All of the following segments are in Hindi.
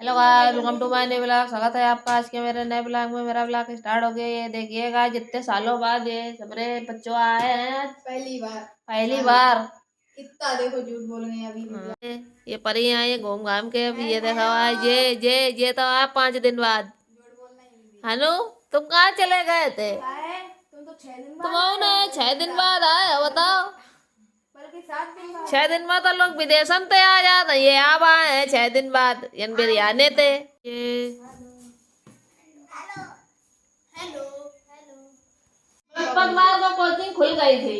Hello guys, welcome to my new blog. स्वागत है आपका आज के मेरे नए ब्लॉग में। मेरा ब्लॉग स्टार्ट हो गया। ये देखिएगा, जितने सालों बाद ये सबरे बच्चों आए हैं पहली बार। कितना देखो झूठ बोल रहे हैं अभी। ये परी हैं, ये घूम घाम के अभी ये देखा हुआ है। ये तो आप 5 दिन बाद। हनु, तुम कहाँ चले गए थे? तुम तो 6 दिन तुम आओ ना, 6 दिन बाद आए हो, बताओ। बल्कि 7 दिन बाद। 6 दिन बाद तो लोग विदेशन थे आ जाते, ये आप आए हैं 6 दिन बाद। यन बिरयानी थे ये। बृहस्पतिवार को कोचिंग खुल गई थी।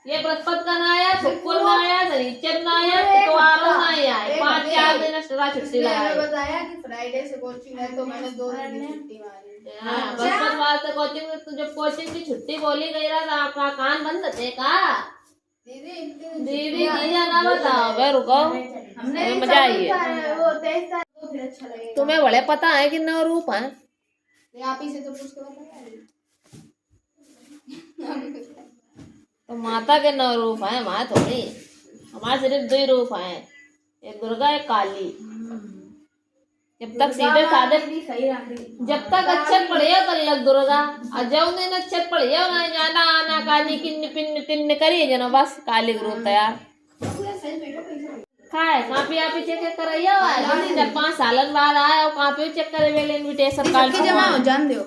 ये बृहस्पति का ना आया, शुक्र ना आया, शनिचर ना आया, इतवार ना आया। 5-4 दिन एक्स्ट्रा छुट्टी लगाई। बताया कि फ्राइडे से कोचिंग है तो मैंने 2 दिन की छुट्टी मारी। हाँ, बृहस्पतिवार से कोचिंग। तो जब कोचिंग की छुट्टी बोली गई रहा तो आपका कान बंद थे का? दीदी की जाना बताओ। भाई रुको, हमें मजा आई है। तुम्हें बड़े पता है कि 9 रूप है? आप ही से तो पूछ के बता। तो माता के 9 रूप हैं, हमारे थोड़ी। हमारे सिर्फ 2 रूप हैं, एक दुर्गा एक काली। जब तक सीधे साधे, जब तक अक्षर पढ़े हो तब लग दुर्गा, और जब दिन अक्षर पढ़े हो ना जाना आना कानी किन्न पिन्न तिन्न करिए जनो बस काली का रूप तैयार। खाए कापी आप चेक कराइए। जब 5 सालन बाद आए और कापी चेक करे वेले इनविटेशन कार्ड जमा हो जान दो।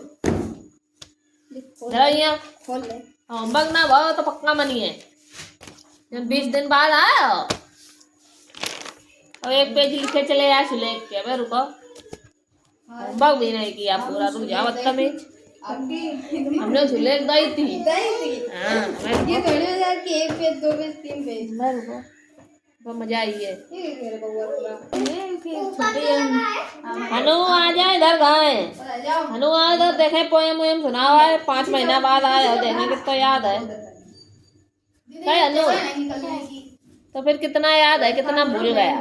जरा यहाँ खोल ले। होमवर्क ना भाव तो पक्का मनी है। जब 20 दिन बाद आए हो और 1 पेज लिखे चले आए सुलेख के। भाई रुको, होमवर्क भी नहीं किया पूरा, रुक जाओ बदतमीज। हमने सुलेख दी थी। हाँ, ये थोड़ी हो जाए कि 1 पेज 2 पेज 3 पेज। मैं रुको, बहुत मजा आई है। हनु आ जाए इधर, गए हनु आ इधर, देखे पोएम वोएम सुना हुआ है। 5 महीना बाद आए हो, देखें कितना याद है। क्या हनु, तो फिर कितना याद है, कितना भूल गया?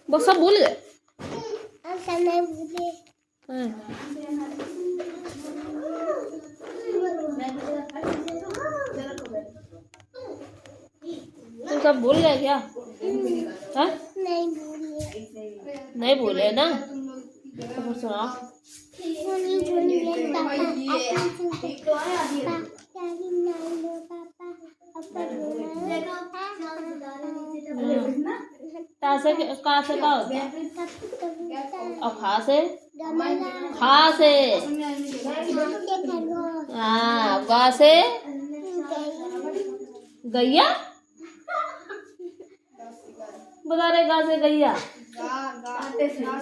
वो सब भूल गए। तुम सब भूल गए क्या? हाँ? नहीं भूले ना, तो फिर सुनाओ। ता से का से का होता है? और खा से? खा से। हाँ, गा से? गैया। बता रहे गा से गैया।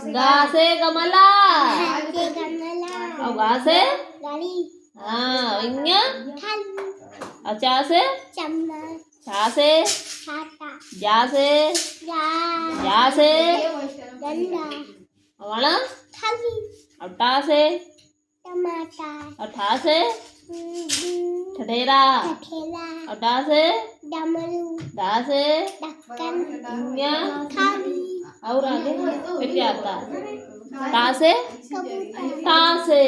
गा से गमला। और गा से? हाँ, इन्या। और चा से? छा से? जा से? जा से? और और टा से? और ठा से? ठठेरा। और डा से? डा से? इन्या। और आगे फिर क्या आता है? ता से? ता से?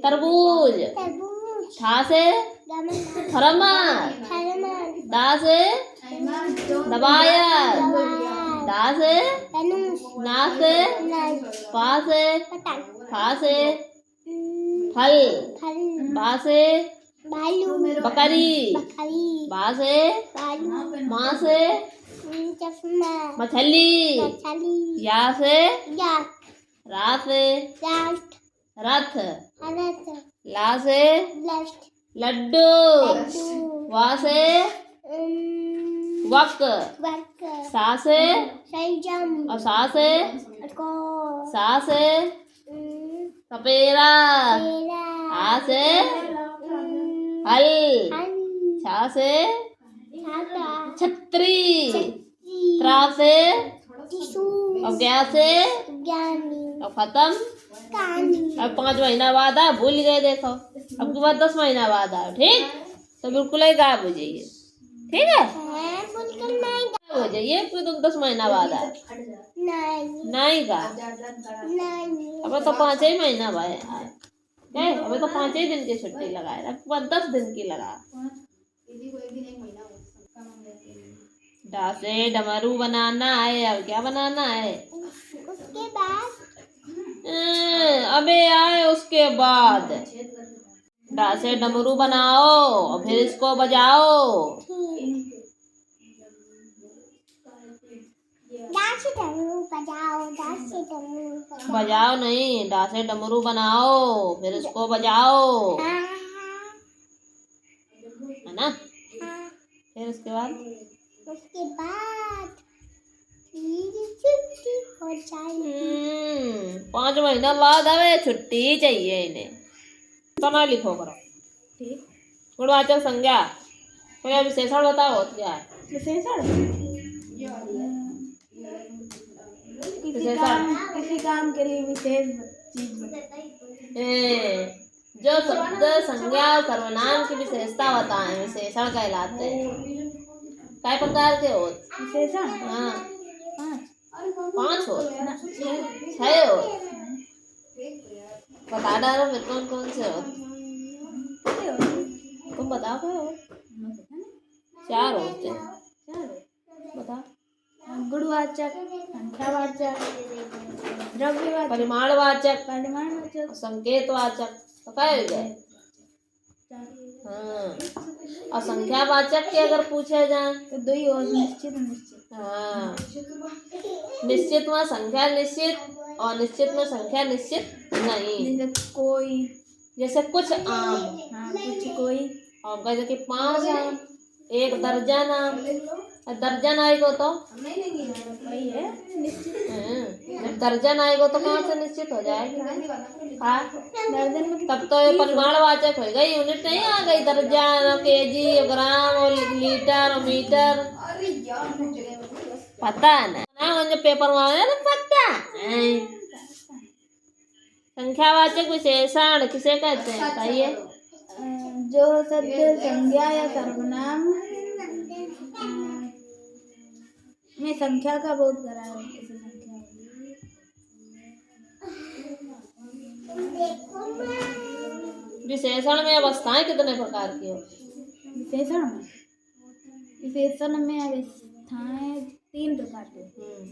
तरबूज। ठा से? थरमस। दा से? दबायर। दा से? ना से? पा से? फा से? फल। बा से? बकरी। बा से? माँ से? मछली। या से? रा से? रथ। ला से? लड्डू। वा से? वक। सा से? और सा से? सा से? सपेरा। आ से? हल। छा से? छतरी। त्रा से? और क्या से? और खत्म। अब 5 महीना बाद आ, भूल गए देखो। अब के बाद 10 महीना बाद आओ, ठीक? तो बिल्कुल ही गायब हो जाइए, ठीक है? गायब हो जाइए फिर तुम 10 महीना बाद आए। नहीं का अब तो 5 ही महीना बाद आए। अबे तो 5 ही दिन की छुट्टी लगाए, अब 10 दिन की लगा। डा से डमरू बनाना है। अब क्या बनाना है? उसके बाद अबे आए उसके बाद। डा से डमरू बनाओ और फिर इसको बजाओ। डांस डमरू बजाओ, डांस डमरू बजाओ। बजाओ नहीं, डा से डमरू बनाओ फिर इसको बजाओ, हाँ, है ना? हाँ। फिर उसके बाद उसके बाद फिर छुट्टी हो जाएगी। 5 महीना बाद हमें छुट्टी चाहिए इन्हें। तो ना लिखो करो। ठीक। गुणवाचक संज्ञा कोई विशेषण बताओ क्या है? विशेषण विशेषण किसी काम के लिए विशेष चीज जो शब्द संज्ञा और सर्वनाम की विशेषता बताएं विशेषण कहलाते हैं। काय प्रकार के हो? विशेषण हाँ 5 हो, 6 हो। बता डालो फिर कौन कौन से हो। तुम बताओ क्या हो? 4 होते हैं। बता। गुणवाचक, संख्यावाचक, द्रव्यवाचक, परिमाणवाचक, परिमाणवाचक, संकेतवाचक। तो क्या हो गए? हाँ। और संख्यावाचक के अगर पूछे जाए तो 2 और निश्चित निश्चित। हाँ, निश्चित में संख्या निश्चित और निश्चित में संख्या निश्चित नहीं। जैसे कोई, जैसे कुछ आम, हाँ कुछ कोई, और कहते कि 5 आम, 1 दर्जन आम। दर्जन आएगा तो वही है निश्चित। जब दर्जन आएगा तो कहाँ से निश्चित हो जाएगी? हाँ, दर्जन में तब तो ये परिमाणवाचक हो गई, यूनिट नहीं आ गई। दर्जन और केजी और ग्राम और लीटर और मीटर। पता है ना मुझे पेपर में आया ना, पता है। संख्यावाचक विशेषण किसे कहते हैं बताइए? जो शब्द संज्ञा या सर्वनाम में संख्या का बोध कराए उसे संख्या होगी। विशेषण में अवस्थाएं कितने प्रकार की हो? विशेषण में अवस्थाएं 3 प्रकार की होती हैं।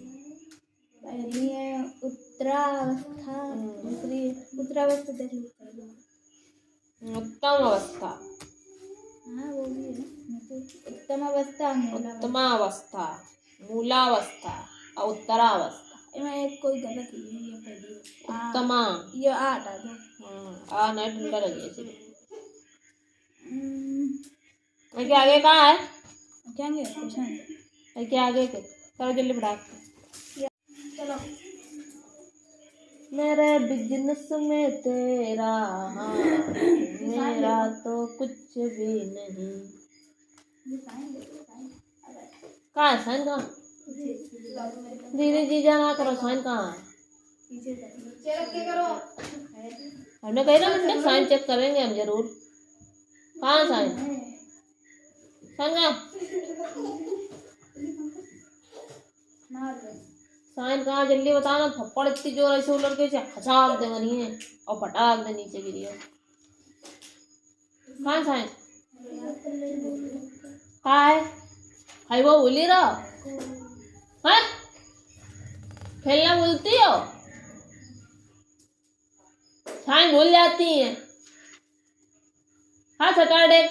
पहली है उत्तरावस्था, दूसरी उत्तरावस्था देख लो। उत्तम अवस्था, हाँ वो भी है। उत्तम अवस्था, उत्तमावस्था, मूलावस्था और उत्तरावस्था। इनमें एक कोई गलत ही है, ये पहली उत्तमा। ये 8 आ दो। हाँ नहीं ठंडा लगी इसलिए। क्या आगे कहाँ है? क्या है क्वेश्चन? क्या आगे के करो जल्दी बढ़ा। चलो। मेरे बिजनेस में तेरा हाथ, मेरा तो कुछ भी नहीं। कहाँ है साइन? कहाँ दीदी जी जाना करो, साइन कहाँ है? हमने कही ना मंडे साइन चेक करेंगे हम जरूर। कहाँ साइन? साइन कहाँ? साइन कहाँ जल्दी बताना। थप्पड़ इतनी जोर ऐसे उलट के हसाक दे मरी है और पटाक दे नीचे गिरी है। कहाँ साइन? कहाँ है? भाई वो भूली रहो है? खेलना भूलती हो? साइन भूल जाती है। हाँ सैटरडे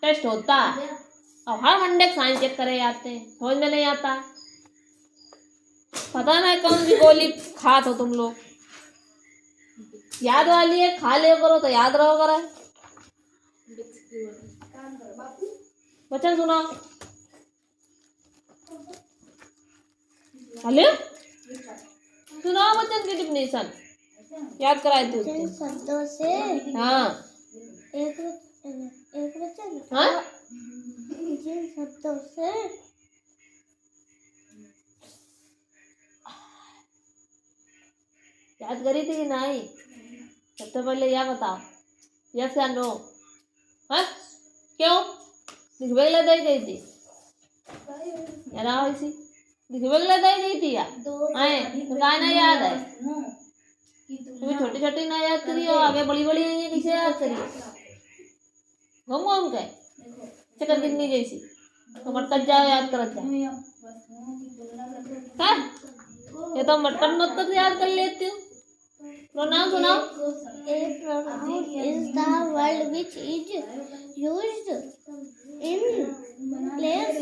टेस्ट होता है और हर मंडे साइन चेक करे जाते हैं। समझ में नहीं आता। पता नहीं कौन सी गोली खात हो तुम लोग। याद वाली है, खा लिया करो तो याद रहो करे। वचन सुनाओ। हेलो सुनाओ वचन की डिफिनेशन याद कराए थे उसने। शब्दों से हाँ एक वचन। हाँ जिन शब्दों से याद करी थी कि नहीं? सबसे पहले यह बताओ, यस या नो? हाँ क्यों दिखवे ले दे गई थी यार? ऐसी दिखवे ले दे गई थी यार। आए तो क्या ना याद है? तुम्हें छोटी छोटी ना याद करी हो, आगे बड़ी बड़ी नहीं है, किसे याद करी? घूम घूम के चक्कर कितनी जैसी तो मटकत जाओ याद करत जाओ। क्या ये तो मटकन मत याद कर लेती हूँ। प्रोनाउन सुनाओ। A pronoun is the word which is used in place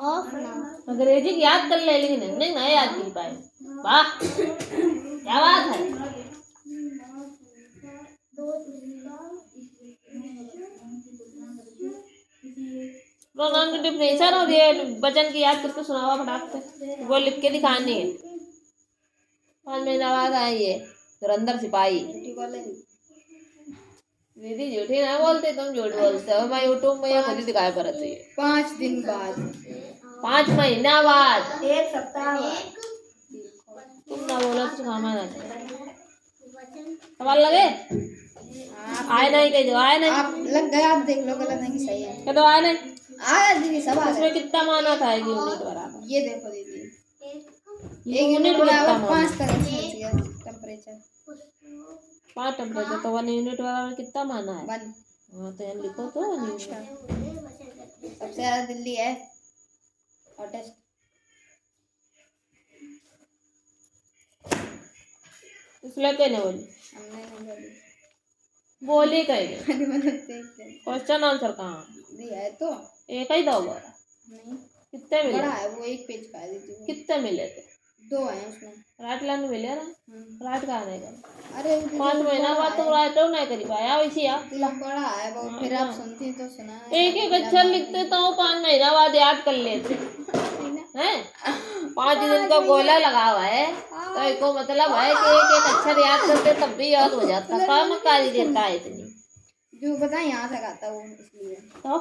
of noun. अंग्रेजी की याद कर ले लेकिन हिंदी नहीं याद कर पाए। वाह क्या बात है। प्रोनाउन की डिफिनेशन और ये वचन की याद करके सुनाओ फटाक से। वो लिख के दिखानी है। 5 महीना बाद आए ये धुरंधर सिपाही। दीदी झूठी ना बोलते, तुम झूठ बोलते हो। मैं यूट्यूब में ये खुद ही दिखाई पड़त है। 5 दिन बाद, 5 महीना बाद, 1 सप्ताह बाद। तुम ना बोलो तो सामान आ सवाल लगे आए नहीं कह दो। आए नहीं आप लग गए, आप देख लो गलत है कि सही है। कह दो आए नहीं। आया दीदी सवाल इसमें कितना माना था एक यूनिट बराबर। ये देखो दीदी, ये 1 यूनिट कितना बराबर माना? 5 तरह से टेम्परेचर। 5 टेम्परेचर तो 1 यूनिट बराबर कितना माना है? 1। हाँ तो यहाँ लिखो तो 1 यूनिट। सबसे ज्यादा दिल्ली है हॉटेस्ट। इसलिए कहीं नहीं बोली। हमने नहीं बोली। बोली कहीं नहीं। अरे मतलब देखते हैं। क्वेश्चन आंसर कहाँ? दिया है तो एक ही दोगे। नहीं, कितने मिले? बड़ा है वो, 1 पेज का है दीदी। कितने मिले थे? 2 हैं उसमें। राइट लाइन मिले ना। राइट कहाँ नहीं कर। अरे दीदी 5 महीना बाद तुम राइट नहीं कर पाया वैसे यार। बड़ा है वो, फिर आप सुनती तो सुना। एक एक अक्षर लिखते तो 5 महीना बाद याद कर लेते हैं। 5 दिन का गोला लगा हुआ है तो इसको मतलब है कि एक एक अक्षर याद करते तब भी याद हो जाता। काम कारी देता है इतनी जो पता है यहाँ से आता वो, इसलिए तो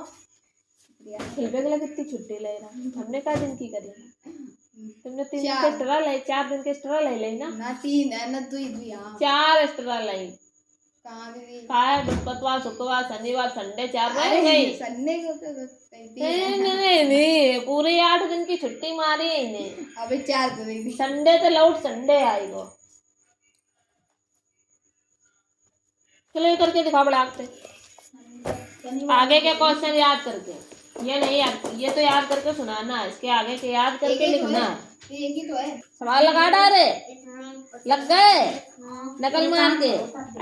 खेलने के लिए कितनी छुट्टी ले रहा। हमने क्या दिन की करी? तुमने 3 दिन के एक्स्ट्रा लाई, 4 दिन के एक्स्ट्रा ले ली ना। ना 3 है ना 2 यहाँ 4 एक्स्ट्रा लाई। कहाँ दीदी? काय बृहस्पतिवार शुक्रवार शनिवार संडे 4 रह गई। संडे को तो नहीं पूरे 8 दिन की छुट्टी मारी है इन्हें। अबे 4 तो दीदी। संडे तो लौट संडे आई वो। चलो ये करके दिखा बड़ा आगे के क्वेश्चन याद करके। ये नहीं याद, ये तो याद करके सुनाना है। इसके आगे के याद करके लिखना है। एक ही तो है। सवाल लगा डाले लग गए नकल मार के।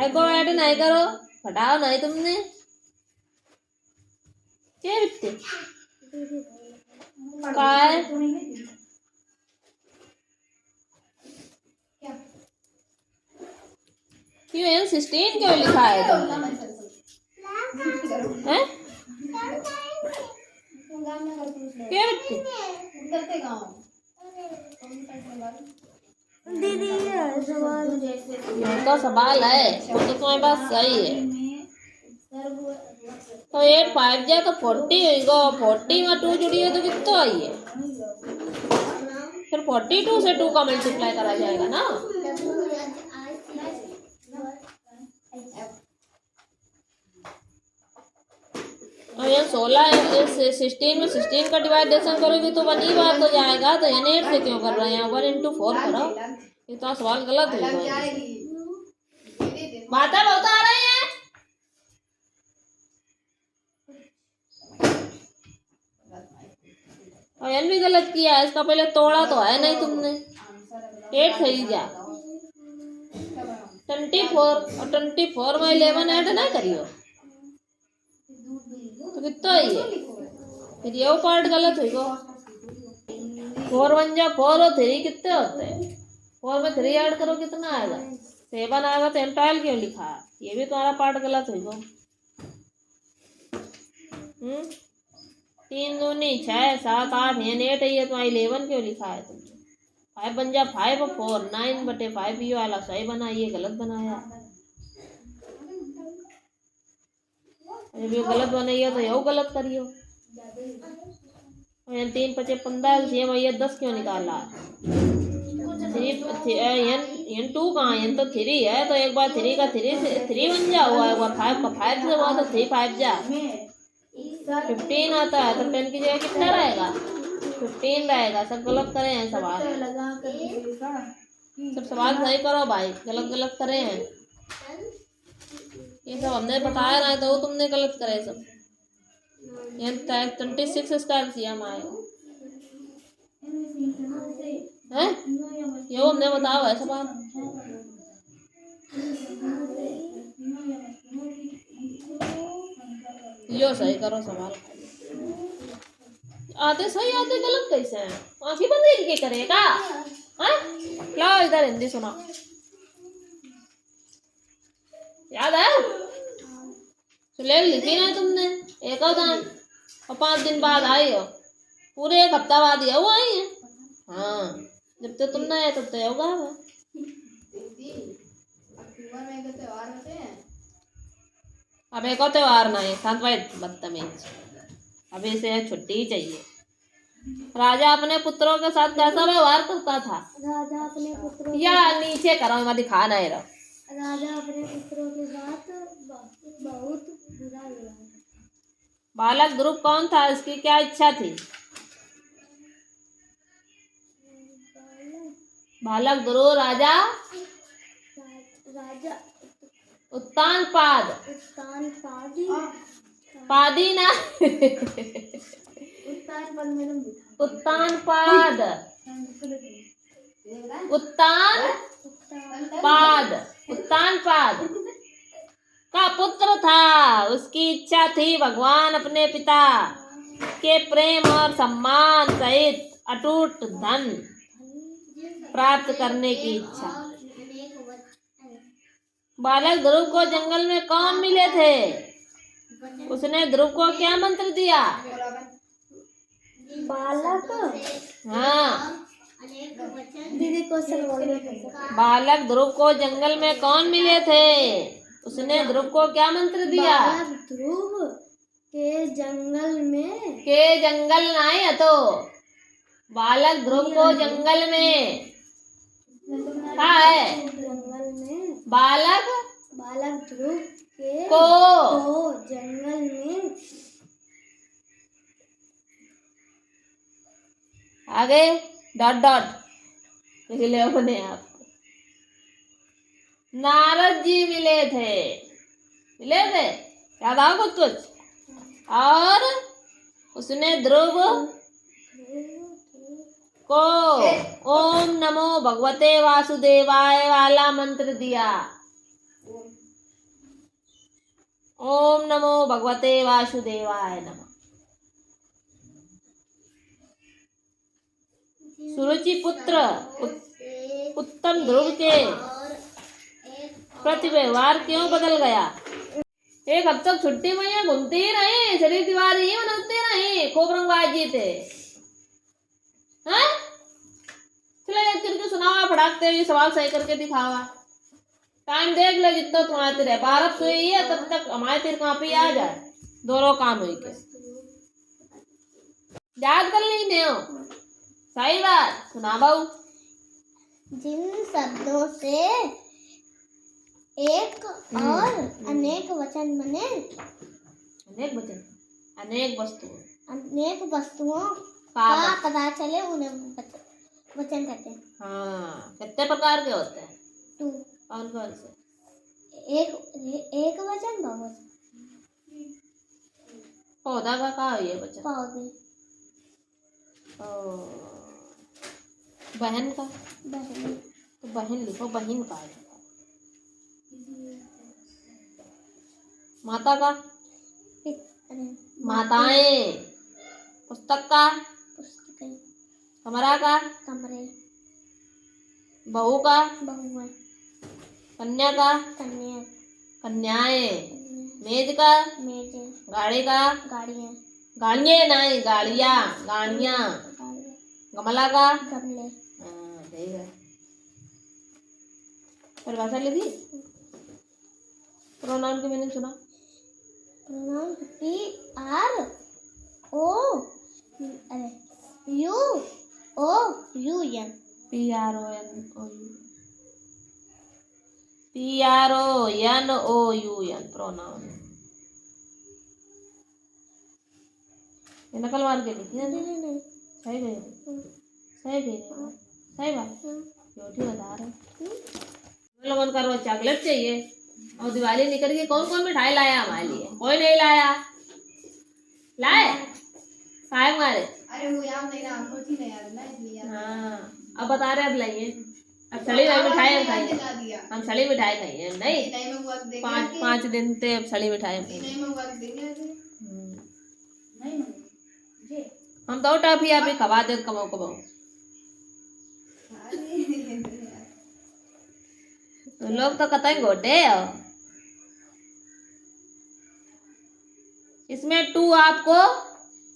ऐको ऐड नहीं करो, हटाओ नहीं तुमने। क्या बिकते काय क्यों 16 क्यों लिखा है तुमने? हैं? क्या बिकते दीदी ये सवाल ये तो सवाल है वो तो तुम्हारे पास सही है। तो 8 5 जा तो 40 होगा। 40 में 2 जुड़ी है तो कितना आई है? फिर 42 से 2 का मल्टीप्लाई करा जाएगा ना। और ये 16 है 16 में 16 का डिवाइडेशन करोगे तो 1 ही बात हो जाएगा। तो यानी 8 से क्यों कर रहे हैं? 1 into 4 करो। ये तो सवाल गलत हो गया। बातें बहुत आ रही हैं। और यानी भी गलत किया है। इसका पहले तोड़ा तो है नहीं तुमने। 8 सही जा 24 और 24 में 11 ऐड ना करियो तो कितना ही है? फिर ये पार्ट गलत होगा। 4 1 जा 4 और 3 कितने होते हैं? 4 में 3 ऐड करो कितना आएगा? 7 आएगा। तो एंटाइल क्यों लिखा है? ये भी तुम्हारा पार्ट गलत होगा। 3 दूनी 6 7 8 यानी 8 है तो 11 क्यों लिखा है तुमने? 5 बन जा 5 और 4 9/5 ये वाला सही बना, ये गलत बनाया। जब ये गलत बनाइए तो यो गलत करियो। 3 5 15 सेम ये 10 क्यों निकाला? 3 2 कहाँ? n तो 3 है तो एक बार 3 का 3 बन जा हुआ, एक बार 5 का 5 से हुआ तो 3 5 जा 15 आता है। तो 10 की जगह कितना रहेगा? 15 रहेगा। सब गलत करे हैं सवाल। सब सवाल सही करो भाई, गलत गलत करे हैं। ये सब हमने बताया ना तो तुमने गलत करे सब। 26 स्क्वायर सीएम आएगा है। ये हमने बताओ है सवाल। यो सही करो सवाल। आते सही आते गलत कैसे हैं? आंखें बंद इनके करेगा हैं? लाओ इधर हिंदी सुना। याद है? सुलेख लिखी ना तुमने एक दान और 5 दिन बाद आई हो। पूरे 1 हफ्ता बाद ही वो आई है। हाँ जब तो तुम ना आए तब तो होगा। अब एक और त्योहार ना है शांत भाई बदतमीज। अभी इसे छुट्टी ही चाहिए। राजा अपने पुत्रों के साथ कैसा व्यवहार करता था? राजा अपने पुत्रों या नीचे करो मैं दिखा नहीं रहा। राजा अपने पुत्रों के साथ बहुत बुरा व्यवहार करता। बालक ध्रुव कौन था? इसकी क्या इच्छा थी? बालक ध्रुव राजा राजा उत्तानपाद पादी ना उत्तानपाद उत्तानपाद का पुत्र था। उसकी इच्छा थी भगवान अपने पिता के प्रेम और सम्मान सहित अटूट धन प्राप्त करने की इच्छा। बालक ध्रुव को जंगल में कौन मिले थे? उसने ध्रुव को क्या मंत्र दिया? बालक हाँ दीदी क्वेश्चन बोलने बालक ध्रुव को जंगल में कौन मिले थे? उसने ध्रुव को क्या मंत्र दिया? बालक ध्रुव के जंगल में नहीं है तो बालक ध्रुव को जंगल में क्या है? जंगल में बालक ध्रुव के को जंगल में आगे डॉट डॉट लिख ले अपने आप। नारद जी मिले थे याद आओ कुछ और उसने ध्रुव को ओम नमो भगवते वासुदेवाय वाला मंत्र दिया। ओम नमो भगवते वासुदेवाय नमः। सुरुचि पुत्र उत्तम ध्रुव के प्रति व्यवहार क्यों बदल गया? 1 हफ्ता तक छुट्टी में यहाँ घूमते ही रहे, शरीर दीवार ही बनाते रहे, खूब रंगबाजी थे। चलो याद करके सुनावा, फटाकते हुए सवाल सही करके दिखावा। टाइम देख ले जितना तुम्हारे तेरे 12 सोई है तब तक हमारे तेरे कॉपी आ जाए। दोनों काम हुई के याद कर ली नहीं हो। सही बात सुना बाबू। जिन शब्दों से एक और अनेक वचन बने, अनेक वस्तुओं का पता चले उन्हें वचन कहते हैं। हाँ कितने प्रकार के होते हैं? 2 कौन से? एक वचन बहुवचन। पौधा का कहा है ये वचन? पौधे। बहन का? बहन। तो बहन लिखो, बहन का है। माता का? माताएं। पुस्तक का? पुस्तकें। कमरा का? कमरे। बहू का? बहुएं। कन्या का? कन्या। कन्याएं। मेज का? मेजें। गाड़ी का? गाड़ियाँ। गाड़ियाँ नहीं, गाड़ियाँ गाड़ियाँ। गमला का? गमले। हाँ ठीक है। परिभाषा लिखी। प्रोनाउन की मीनिंग सुना। Pronoun PROUN। PRONOUN pronoun. नकल मार के लिखी है। नहीं। सही गई सही बात। झूठी बता रहे। लोगों का रोज चॉकलेट चाहिए और दिवाली निकल के कौन कौन मिठाई लाया हमारे लिए? कोई नहीं लाया। लाए खाए मारे। अरे वो याद नहीं रहा, हमको थी नहीं याद ना, इसलिए याद हाँ अब बता रहे अब लाइए। अब सड़ी में मिठाई हम खाएंगे, दिला दिया। हम सड़ी मिठाई खाएंगे नहीं। नहीं में हुआ तो देंगे 5 दिन ते अब सड़ी मिठाई हम खाएंगे। नहीं में हुआ तो देंगे नहीं जी हम तो टॉफी आप ही खवा दे कमाओ कमाओ। तो लोग तो कतई घोटे हो। इसमें 2 आपको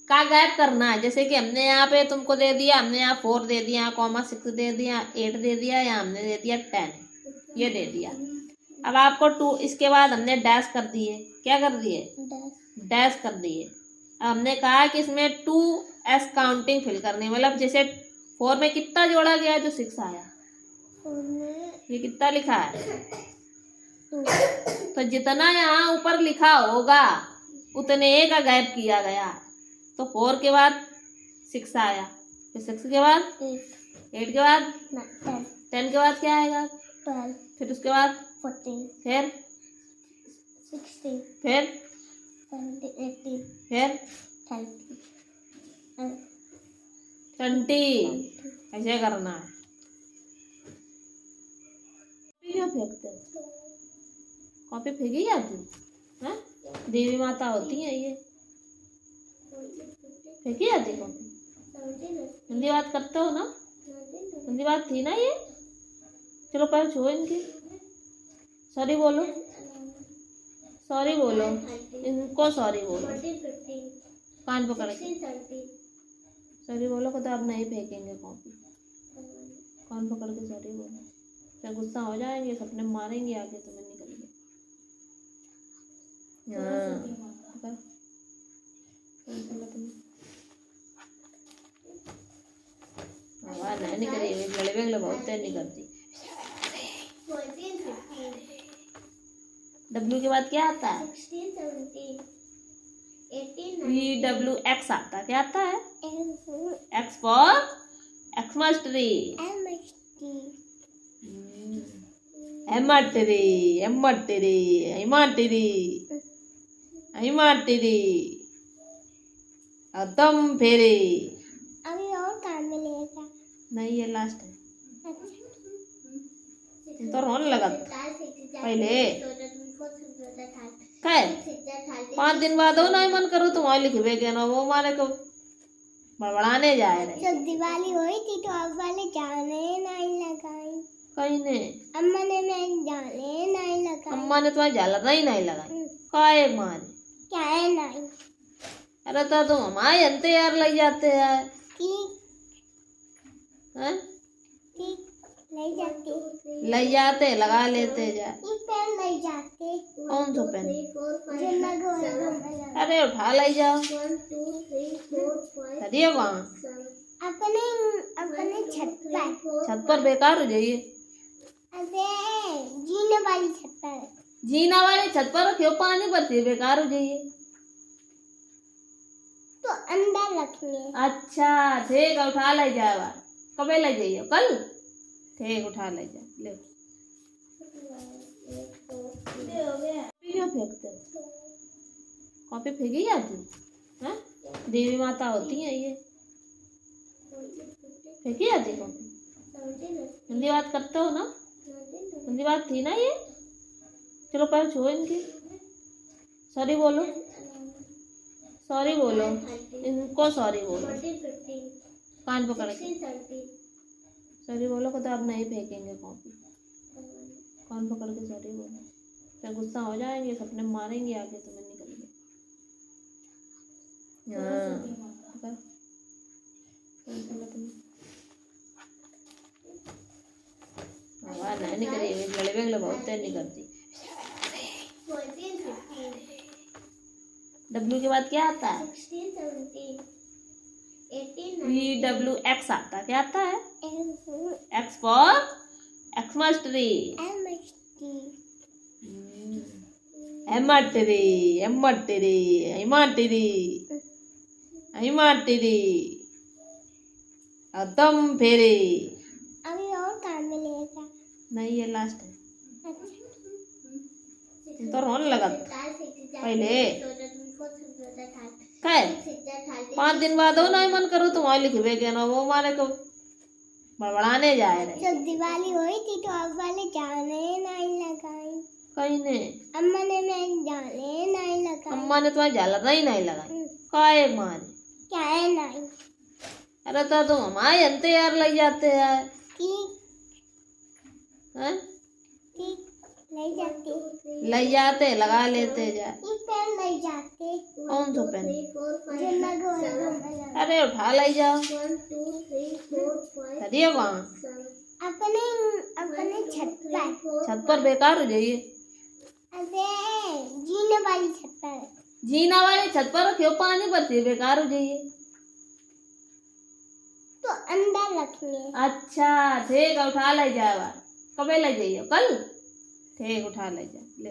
का गायब करना है। जैसे कि हमने यहाँ पे तुमको दे दिया, हमने यहाँ 4 दे दिया, कॉमा 6 दे दिया, 8 दे दिया, या हमने दे दिया 10, ये दे दिया। अब आपको 2 इसके बाद हमने डैश कर दिए। क्या कर दिए? डैश कर दिए। अब हमने कहा कि इसमें 2s काउंटिंग फिल करनी है। मतलब जैसे 4 में कितना जोड़ा गया जो 6 आया, ये कितना लिखा है? तो जितना यहाँ ऊपर लिखा होगा उतने का गायब किया गया। तो 4 के बाद 6 आया, फिर 6 के बाद 8 के बाद 10 के बाद क्या आएगा? 12, फिर उसके बाद 14, फिर 16, फिर 17, 18, फिर 20। ऐसे करना है। क्यों फेंकते हो? कॉपी फेंकी जाती है? देवी माता होती है ये, फेंकी जाती कॉपी। हिंदी बात करते हो ना? हिंदी बात थी ना ये। चलो पहले छो इनकी, सॉरी बोलो, सॉरी बोलो, इनको सॉरी बोलो, कान पकड़ के सॉरी बोलो। को तो अब नहीं फेंकेंगे कॉपी, कान पकड़ के सॉरी बोलो। फिर गुस्सा हो जाएंगे, सपने मारेंगे आगे तुम्हें निकल के। नहीं करी लड़े वेगले बहुत नहीं करती। W के बाद क्या आता है? 16, 17, 18, VWX आता है। क्या आता है? X for Xmas tree, Emma tree, Emma tree, Emma tree, Emma tree, अदम फेरे। अभी और काम मिलेगा। नहीं ये लास्ट है। तो रोने लगा पहले काय 5 दिन बाद हो ना मन करो तुम्हारे लिखवे के ना वो मारे को बड़बड़ाने जाए रहे। जब दिवाली हुई थी तो अब वाले जाने नहीं लगाई। कहीं ने अम्मा ने नहीं जाने नहीं लगाई। अम्मा ने तुम्हारी झालर नहीं लगाई। काय मारे क्या है नहीं? अरे तो तुम हमारे अंते यार लग जाते हैं। ठीक हैं? ठीक ले जाते। ले जाते लगा लेते जा। ये पेन ले जाते। कौन सा पेन? जो लगा वाला। अरे उठा ले जाओ। 1, 2, 3, 4, 5, करिए वहाँ अपने अपने छत पर। छत पर बेकार हो जाइए। अरे जीने वाली छत पर। जीना वाले छत पर रखियो, पानी भरती बेकार हो जाइए। तो अंदर रखेंगे। अच्छा ठीक है, उठा ले जाओ। कब ले जाइए? कल? ठीक उठा ले जा। ले क्यों फेंकते हो? कॉपी फेंकी जाती है? देवी माता होती है ये, फेंकी जाती कॉपी। हिंदी बात करते हो ना? हिंदी बात थी ना ये। चलो पहले छो इनकी, सॉरी बोलो, सॉरी बोलो, इनको सॉरी बोलो, कान पकड़ के सॉरी बोलो। को तो अब नहीं फेंकेंगे कॉपी, कान पकड़ के सॉरी बोलो। फिर गुस्सा हो जाएंगे, सपने मारेंगे आगे तुम्हें निकल के। नहीं करी लड़े वेगले बहुत नहीं करती। W के बाद क्या आता है? 16, 17, 18, VWX आता है। क्या आता है? X for Xmas tree, Emma tree, Emma tree, Emma tree, Emma tree, अदम फेरे। अभी और काम मिलेगा। नहीं ये लास्ट है। तो रोने लगा पहले। काय 5 दिन बाद हो ना मन करो तुम्हारे लिखवे के ना वो मारे को बड़बड़ाने जाए रहे। जब दिवाली हुई थी तो अब वाले जाने नहीं लगाई। कहीं ने अम्मा ने नहीं जाने नहीं लगाई। अम्मा ने तुम्हारी झालर नहीं लगाई। काय माने क्या है नहीं अरे तो तुम हमारे अंते यार लग जाते हैं ठीक हैं? ठीक नहीं जाते। लग जाते लगा लेते जाए। ये पेन नहीं जाते। कौन सा पेन? जो लगो लगा। अरे उठा ले जाओ। करिए वहाँ अपने अपने छत पर बेकार हो जाइए। अरे जीने वाली छत पर। जीना वाली छत पर क्यों पानी भरती है बेकार हो जाइए। तो अंदर रखेंगे। अच्छा ठीक है उठा ले जाओ। कब ले जाइए कल ठीक उठा ले जाओ ले।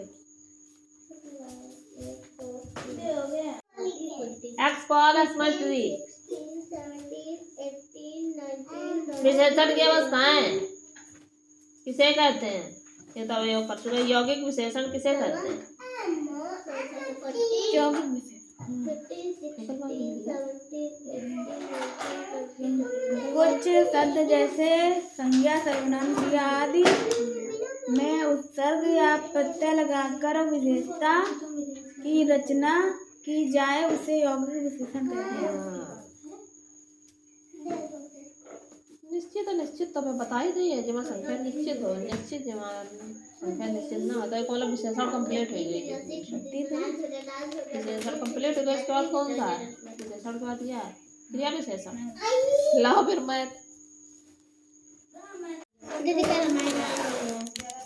एक्स फॉर एक्समस ट्री विशेषण की अवस्थाएं किसे कहते हैं? ये तो ये कर चुके। यौगिक विशेषण किसे कहते हैं? कुछ शब्द जैसे संज्ञा सर्वनाम क्रिया आदि में उपसर्ग या प्रत्यय लगाकर विशेषता की रचना की जाए उसे यौगिक विशेषण कहते हैं। निश्चित तो मैं बता ही रही है जमा संख्या निश्चित हो निश्चित जमा संख्या निश्चित ना होता है कौन विशेषण कंप्लीट हो गई विशेषण कंप्लीट हो गया। इसके बाद कौन सा है विशेषण के बाद यह है क्रिया विशेषण। लाओ फिर मैं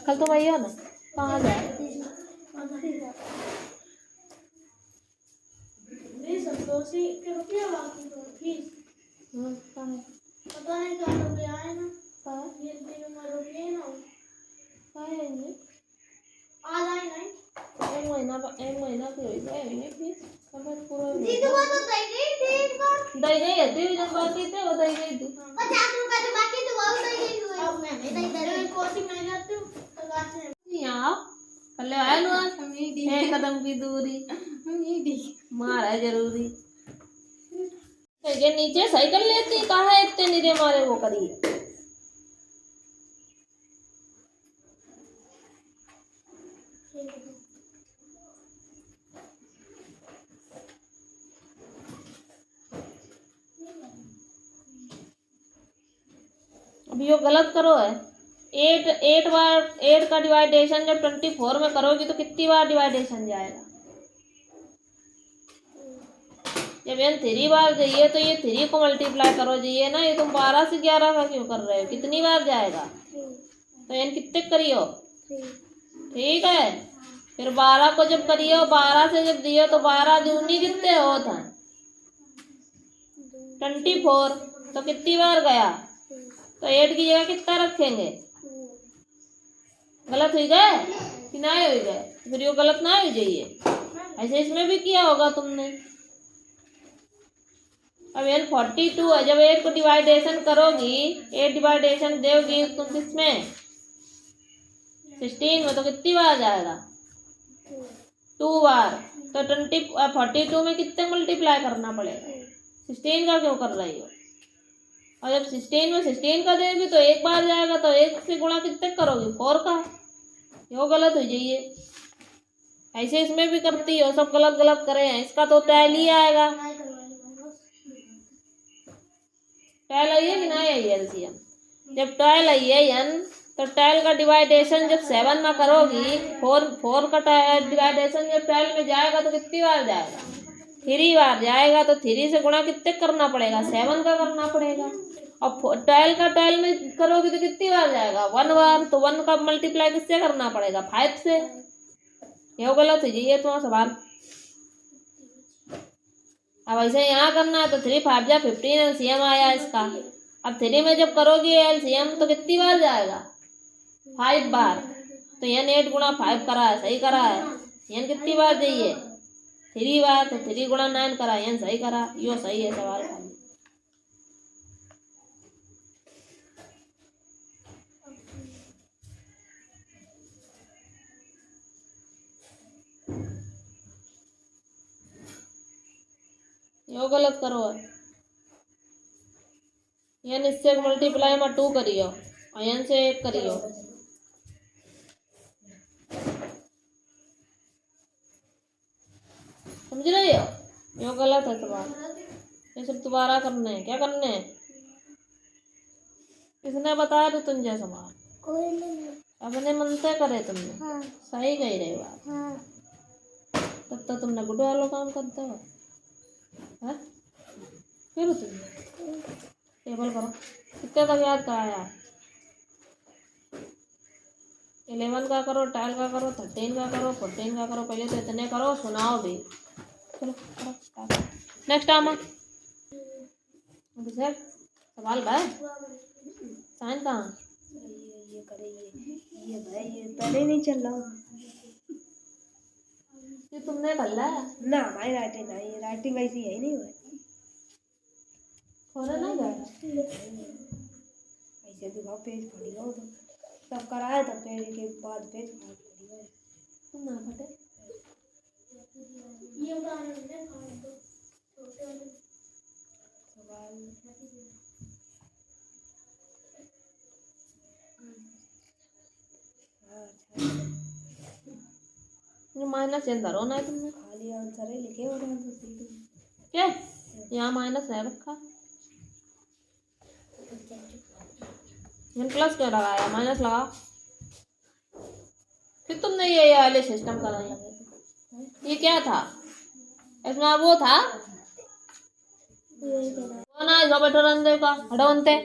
कल तो भैया ना कहाँ जाए पता नहीं कहाँ लोग आए ना। ये आज आए नहीं। एक महीना की हुई जाएगी फिर समय पूरा दीदी वो तो दे गई थी एक बार। दई गई है तेरी जब बाकी थे वो दई गई थी 50 रुपए तो बाकी तो वो दे गई हुई। अब मैं नहीं दे रही कोचिंग नहीं जाती हूँ तो गाते हैं। यहाँ कल आए ना एक कदम की दूरी मार है जरूरी। ये नीचे साइकिल लेती कहाँ है इतने नीचे मारे वो करी। अब यो गलत करो है 8 का डिवाइडेशन जब 24 में करोगी तो कितनी बार डिवाइडेशन जाएगा। जब n 3 बार जाइए तो ये 3 को मल्टीप्लाई करो जाइए ना। ये तुम 12 से 11 का क्यों कर रहे हो कितनी बार जाएगा तो n कितने करियो ठीक है। फिर 12 को जब करियो 12 से जब दियो तो 12 दूनी कितने होता है 24 तो कितनी बार गया तो 8 की जगह कितना रखेंगे। गलत हो गए कि ना हो गए फिर ये गलत ना हो जाइए। ऐसे इसमें भी किया होगा तुमने। अब n 42 है जब 8 को डिवाइडेशन करोगी 8 डिवाइडेशन दोगी तुम किसमें 16 में तो कितनी बार जाएगा 2 बार। तो 42 में कितने मल्टीप्लाई करना पड़ेगा 16 का क्यों कर रही हो। और जब 16 में 16 का देगी तो एक बार जाएगा तो 1 से गुणा कितने करोगे 4 का। यो गलत हो जाइए। ऐसे इसमें भी करती हो सब गलत गलत करे हैं। इसका तो टैली आएगा टैल आइए कि नहीं आइए एलसीएम। जब टैल आइए n तो टैल का डिवाइडेशन जब 7 में करोगी 4 का डिवाइडेशन जब टैल में जाएगा तो कितनी बार जाएगा 3 बार जाएगा। तो 3 से गुणा कितने करना पड़ेगा 7 का करना पड़ेगा। और टैल का टैल में करोगी तो कितनी बार जाएगा 1 बार। तो 1 का मल्टीप्लाई किससे करना पड़ेगा 5 से। ये गलत हो जाइए तुम्हारा सवाल। अब ऐसे यहाँ करना है तो 3 5 जा 15 एलसीएम आया इसका। अब 3 में जब करोगे एलसीएम तो कितनी बार जाएगा 5 बार। तो n 8 गुणा 5 करा है सही करा है। n कितनी बार जाइए 3 बार तो 3 गुणा 9 करा n सही करा। यो सही है सवाल खाली। यो गलत करो है। यानी इससे मल्टीप्लाई में 2 करियो और यहाँ से 1 करियो। समझ रहे हो? यो गलत है सवाल। ये सब दोबारा करने हैं। क्या करने हैं? किसने बताया तो तुझे सवाल? कोई नहीं। अपने मन से करे तुमने। हाँ। सही कही रही बात। हाँ। तब तो तुमने गुड वालों काम करते हो है? फिर तुम टेबल करो। कितने तक याद कराया? 11 का करो, 12 का करो, 13 का करो, 14 का करो। पहले तो इतने करो, सुनाओ भी। चलो करो। नेक्स्ट आमा सर सवाल भाई साइन कहाँ? ये करे ये भाई ये पहले नहीं चल रहा। ये तुमने कर ला ना हमारी राइटिंग नहीं, राइटिंग वैसी है ही नहीं भाई। थोड़ा नहीं गया ऐसे दिखाओ पेज फटी गया तो तब कराया तब पेज के बाद पेज फटी गया। तुम ना फटे। ये उदाहरण है छोटे वाले सवाल माइनस चेंज करो ना तुमने। खाली आंसर है लिखे और आंसर सीधे क्या यहाँ माइनस है रखा? यहाँ प्लस क्यों लगाया? माइनस लगा। फिर तुमने ये वाले सिस्टम कराने लगे। ये क्या था? इसमें वो था वो ना इसमें बैठो रंदे का हटो अंते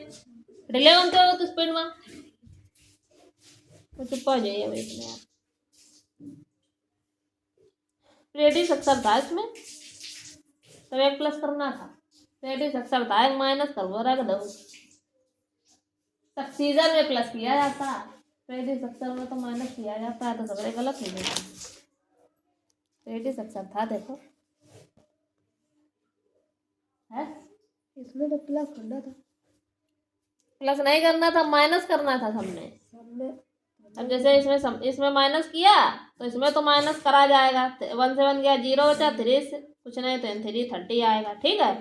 डिले अंते हो तो स्पीड में तो चुप हो जाइए भाई इसमें यार। रेडियस अक्सर था इसमें तब 1 प्लस करना था। रेडियस अक्सर था 1 माइनस कर वो रख दो। सक्सीजर में प्लस किया जाता, रेडियस अक्सर में तो माइनस किया जाता है। तो सगड़े गलत हो गए। रेडियस अक्सर था देखो है। इसमें तो प्लस करना था। प्लस नहीं करना था, माइनस करना था सबने। सबने अब जैसे इसमें माइनस किया तो इसमें तो माइनस करा जाएगा। 1 से 1 गया 0 बचा, 3 से कुछ नहीं तो 3 30 आएगा। ठीक है।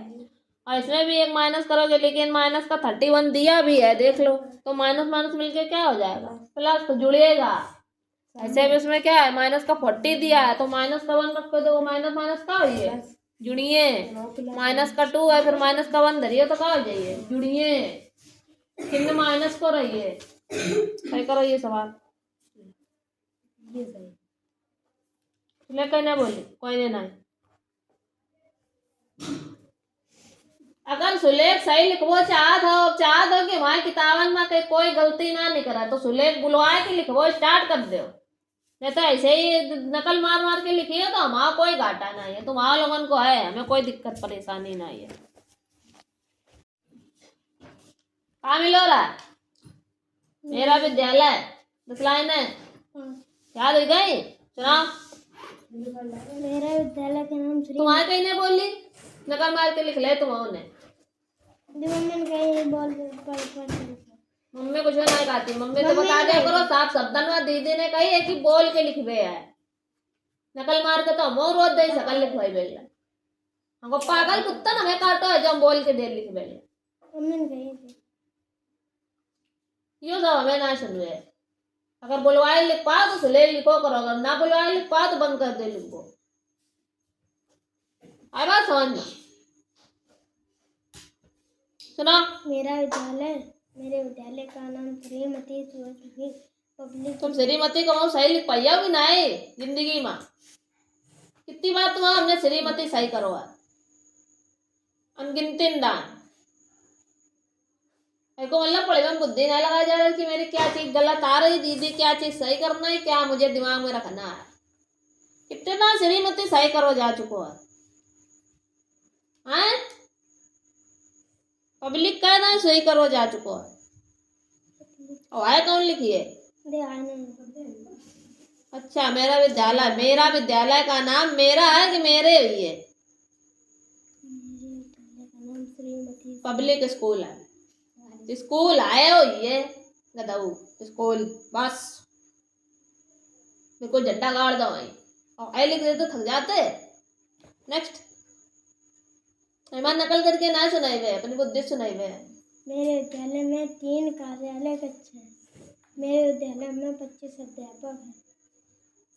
और इसमें भी एक माइनस करोगे लेकिन माइनस का 31 दिया भी है देख लो तो माइनस माइनस मिलके क्या हो जाएगा? प्लस तो जुड़ेगा। ऐसे भी इसमें क्या है माइनस का 40 दिया है तो माइनस का 1 रखो तो वो माइनस माइनस का हो जाए जुड़िए। माइनस का 2 है फिर माइनस का 1 धरिए तो क्या हो जाइए जुड़िए। कितने माइनस को रहिए। सही करो ये सवाल। ये सही लेकर ना बोली कोई देना है। अगर सुलेख सही लिखवो चाहत हो कि हमारी किताबन में कोई गलती ना निकला तो सुलेख बुलवा के लिखवो स्टार्ट कर दो। नहीं तो ऐसे ही नकल मार मार के लिखिए तो हमारा कोई घाटा नहीं है। तुम्हारा लोगन को है, हमें कोई दिक्कत परेशानी नहीं है। कहाँ मिल रहा है? मेरा विद्यालय 10 लाइन है याद हो गई? सुनाओ। मेरा विद्यालय का नाम श्री तुम्हारे कहीं ने बोली नकल मार के लिख ले तुम्हारे। मम्मी कहीं बोल पढ़ मम्मी कुछ नहीं कहती। मम्मी तो बता दिया करो साफ शब्दन में। दीदी ने कही है कि बोल के लिखवे है। नकल मार के तो हम रोज दे सकल लिखवाई बेला। हमको पागल कुत्ता ना हमें काटो है जो हम बोल के दे लिखवे। मम्मी ने कही थी यो सब हमें ना सुनवे। अगर बुलवाए लिख पाओ तो सुले लिखो करो, अगर ना बुलवाए लिख पाओ तो बंद कर दे लिखो। आई बात समझ में? सुना। मेरे विद्यालय का नाम श्रीमती सुरभि पब्लिक। तुम श्रीमती को सही लिख पाइया भी ना है जिंदगी में। कितनी बार तुम्हारा हमने श्रीमती सही करवा अनगिनती दान को मतलब पड़ेगा। बुद्धि नहीं लगाया जा रहा कि मेरी क्या चीज गलत आ रही, दीदी क्या चीज सही करना है, क्या मुझे दिमाग में रखना है। कितना श्रीमती सही करो जा चुको है। पब्लिक का ना सही करो जा चुको है। और है कौन लिखिए? अच्छा मेरा विद्यालय का नाम मेरा है कि मेरे हुई है? पब्लिक स्कूल है। स्कूल आए हो ये गदाऊ स्कूल बस देखो झंडा गाड़ दो वहीं और आई लिख दे तो थक जाते। नेक्स्ट मेहमान नकल करके ना सुनाई वे, अपनी बुद्धि सुनाई वे। मेरे विद्यालय में 3 कार्यालय कक्षा है। मेरे विद्यालय में 25 अध्यापक हैं।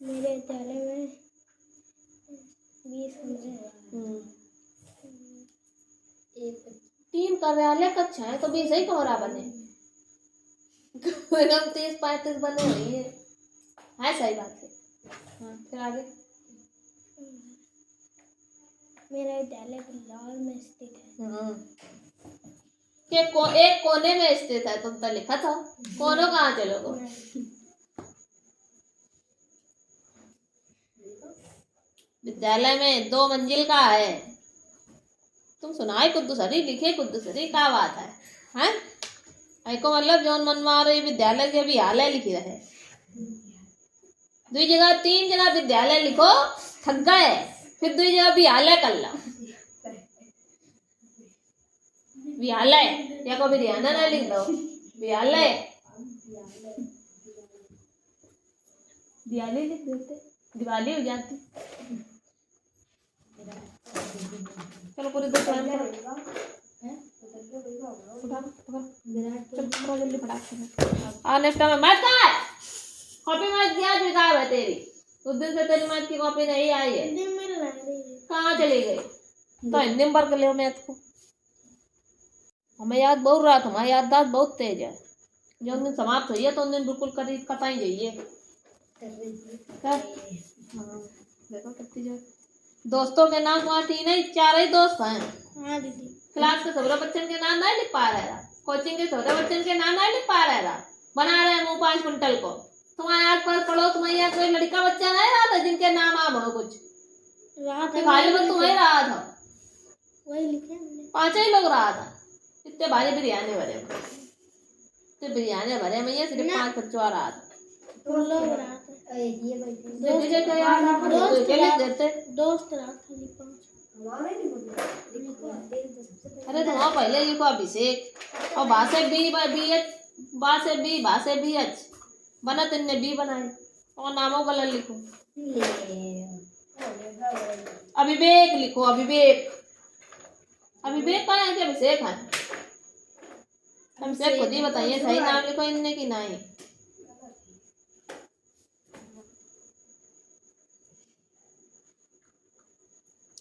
मेरे विद्यालय में 20 कमरे हैं। 3 कार्यालय कक्षा है तो 20 ही कमरा बने, कम 30-35 बने हुई है सही बात है। हाँ, फिर आगे। मेरा विद्यालय लाहौर में स्थित है। एक कोने में स्थित है, तुम तो लिखा था, कोनों कहाँ चलोगे? विद्यालय में 2 मंजिल का है, तुम सुनाए कुछ दूसरी लिखे कुछ दूसरी, क्या बात है? हैं ऐको मतलब जौन मन मारे विद्यालय के भी हाल है लिखी रहे। 2 जगह 3 जगह विद्यालय लिखो, थक गए, फिर 2 जगह विद्यालय कर लो। विद्यालय या को विद्यालय ना लिख दो, विद्यालय दिवाली लिख देते, दिवाली हो जाती। चलो पूरी दो टाइम करो, जल्दी फटाक नेक्स्ट टाइम मैथ का है, कॉपी मैथ क्या किताब है तेरी? उस दिन से तेरी मैथ की कॉपी नहीं आई है, कहाँ चली गई? तो हिंदी में पढ़ ले मैथ को। हमें याद बहुत रहा, हमारी याददाश्त बहुत तेज है। जो दिन समाप्त हुई है तो उन दिन बिल्कुल करीब कटाई जाइए। देखो कितनी जो दोस्तों के नाम वहाँ 4 ही दोस्त हैं। हाँ दीदी। क्लास के छोटे बच्चन के नाम नहीं लिख पा रहे, कोचिंग के छोटे बच्चन के नाम नहीं लिख पा रहे, बना रहे मुँह 5 क्विंटल को। तुम्हारे याद पर पढ़ो, तुम्हारे याद कोई लड़का बच्चा नहीं रहा था जिनके नाम आप हो कुछ खाली पर तुम्हें रहा था, वही लिखे 5 ही लोग रहा था। इतने भारी बिरयानी भरे, इतने बिरयानी भरे मैं सिर्फ 5 बच्चों आ रहा था। दोस्त रहा खाली 5। अरे तो वहाँ पहले लिखो अभिषेक और बा से बी एच बना, तुमने बी बनाए और नामों गलत लिखो। अभिवेक लिखो, अभिवेक का है कि अभिषेक है? अभिषेक खुद ही बताइए सही नाम लिखो इनने की नहीं।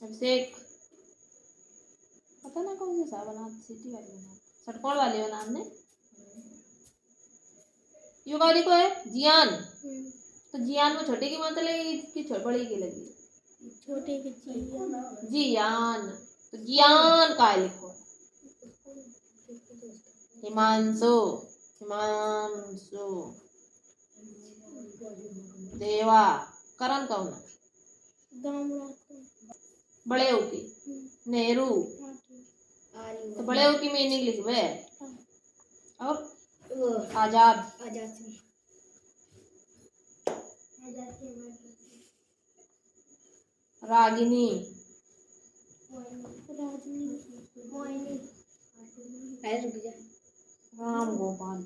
अभिषेक पता ना कौन सा बना, सिटी वाली बना, षटकोण वाली बना हमने। युवा लिखो है जियान, तो जियान में छोटे की मतलब की बड़ी की लगी? छोटे की जियान, तो जियान का लिखो। हिमांशु, देवा, करण कौन है? बड़े हो की नेहरू, तो बड़े हो की मीनिंग लिखवे। और आजाद, रागिनी, राम गोपाल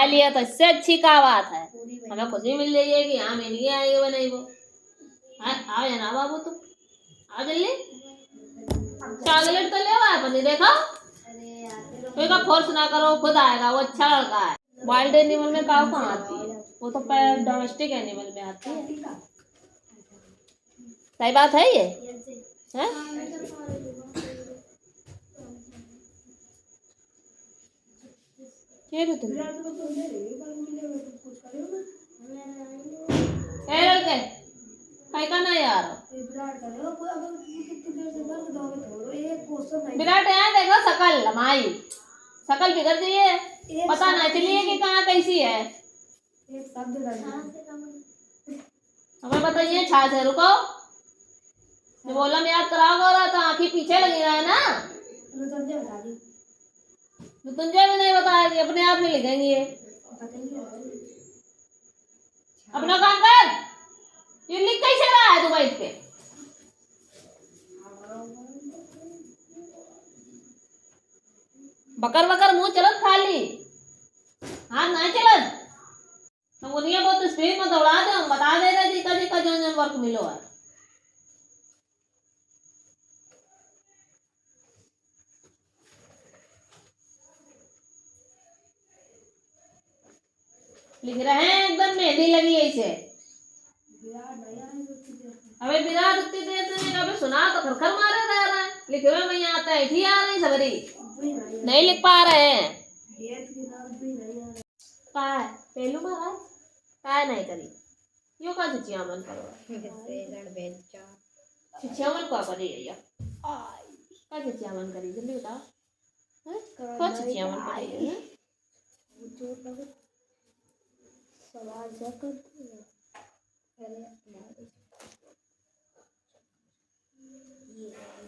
लिया तो इससे अच्छी का बात है, हमें खुशी मिल रही है कि हाँ मैंने आएगी बनाई वो। आओ या ना बाबू, तुम आओ जल्दी, चॉकलेट तो ले आओ अपनी, देखो कोई का फोर्स ना करो, खुद आएगा, वो अच्छा लड़का है। वाइल्ड एनिमल में काऊ कहाँ आती है? वो तो डोमेस्टिक एनिमल में आती है। सही बात है ये है? लड़के कहीं का ना यार, विराट यहाँ देखो शकल हमारी, शकल बिगड़ गई है, पता ना चलिए कि कहाँ कैसी है। हमें बताइए छा से रुको, बोला मैं याद कराओगे रहा तो आँखी पीछे लगी रहा है ना, तुझे भी नहीं बताएगी, अपने आप में लिखेंगे। अपना काम कर, ये लिख कैसे रहा है तू बैठ के? बकर बकर मुंह चलत खाली, हाथ नहीं चलत। तो उन्हें बहुत स्पीड में दौड़ा दे, हम बता दे रहे जी का जो वर्क मिलो है। लिख रहे हैं एकदम मेहंदी लगी है इसे। अबे विराट उतनी देर से अबे सुना तो खरखर मारे रह रहा है, लिखे हुए मैं आता है ठीक आ रही सबरी नहीं लिख पा रहे हैं। पहलू महाराज काय नहीं करी यो का चिचिया मन करो चिचिया मन का करी या का चिचिया मन करी जल्दी बताओ हैं का चिचिया मन करी है सवाल जाकर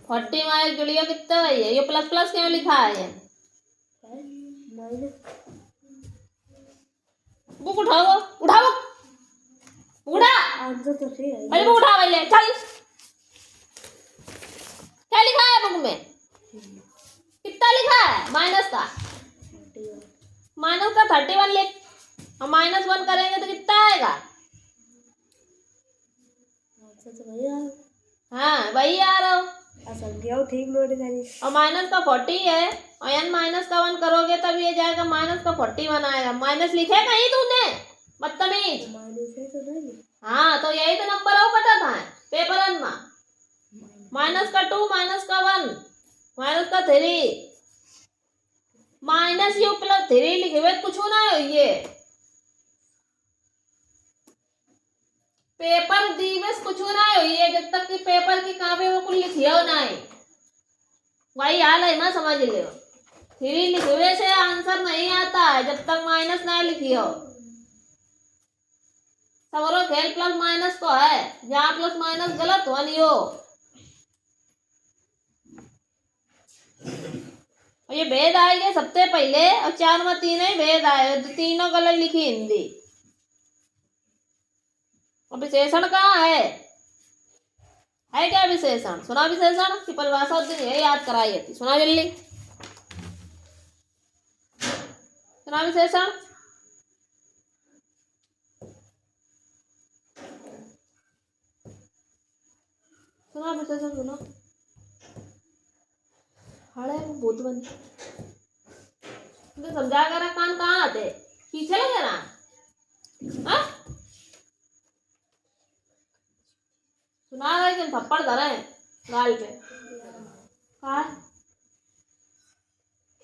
40 माइल जुड़ियो कितना भाई है ये प्लस प्लस क्यों लिखा है बुक उठाओ उठाओ उठा आंसर तो सही है भाई बुक उठा भाई चल क्या लिखा है बुक में कितना लिखा है माइनस का 31 लिख हम -1 करेंगे तो कितना आएगा आंसर तो वही है हाँ वही आ रहा हूँ संख्या ठीक नोट करी और माइनस का 40 है और n माइनस का 1 करोगे तब ये जाएगा माइनस का 41 आएगा माइनस लिखे कहीं तूने बदतमीज माइनस है तो नहीं हाँ तो यही तो नंबर आओ कटा था पेपर में माइनस का 2 माइनस का 1 माइनस का 3 माइनस यू प्लस 3 लिखे हुए कुछ ना है ये पेपर दिवस कुछ ना है ये जब तक कि पेपर की कॉपी में कुछ लिखियो ना है वही हाल है ना समझ लियो 3 लिखे हुए से आंसर नहीं आता है जब तक माइनस ना लिखियो सबरो खेल प्लस माइनस को है जहाँ प्लस माइनस गलत हो लियो और ये भेद आएंगे सबसे पहले और 4 में 3 ही भेद आए तीनों गलत लिखी हिंदी और विशेषण कहाँ है क्या विशेषण सुना विशेषण की परिभाषा उस दिन यही याद कराई थी सुना जल्दी सुना विशेषण सुना विशेषण सुनो हड़े भूत बन तो समझा कर कान कहाँ आते पीछे लगे ना हाँ सुना रहे कि थप्पड़ धरे गाल पे कहा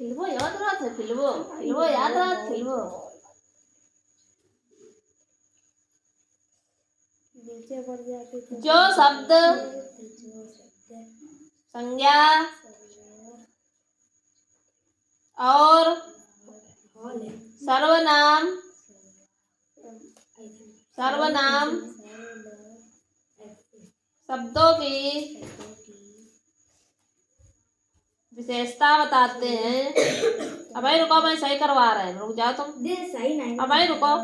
फिल्मो याद रहा था फिल्मो याद रहा फिल्मो नीचे बढ़ जाती तो जो शब्द संज्ञा और सर्वनाम शब्दों की विशेषता बताते हैं अब भाई रुको मैं सही करवा रहे हैं रुक जाओ तुम सही नहीं अब भाई रुको